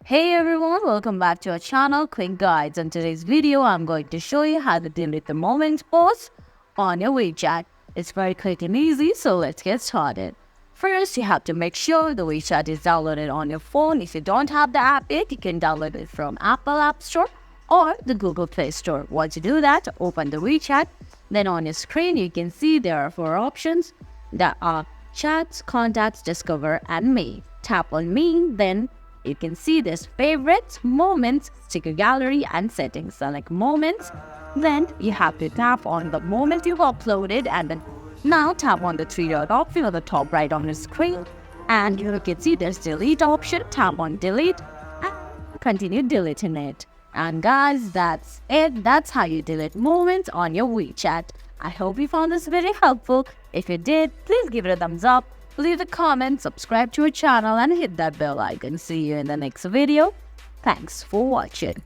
Hey everyone, welcome back to our channel Quick Guides. In today's video, I'm going to show you how to delete the moments post on your WeChat. It's very quick and easy, so let's get started. First, you have to make sure the WeChat is downloaded on your phone. If you don't have the app yet, you can download it from Apple App Store or the Google Play Store. Once you do that, open the WeChat. Then on your screen, you can see there are 4 options that are Chats, Contacts, Discover, and Me. Tap on Me, then you can see this favorites, moments, sticker gallery, and settings. Select moments. Then you have to tap on the moment you've uploaded, and then now tap on the 3-dot option at the top right on the screen, and you can see this delete option. Tap on delete and continue deleting it. And guys, that's it. That's how you delete moments on your WeChat. I hope you found this very helpful. If you did, please give it a thumbs up. Leave a comment, subscribe to our channel, and hit that bell icon. See you in the next video. Thanks for watching.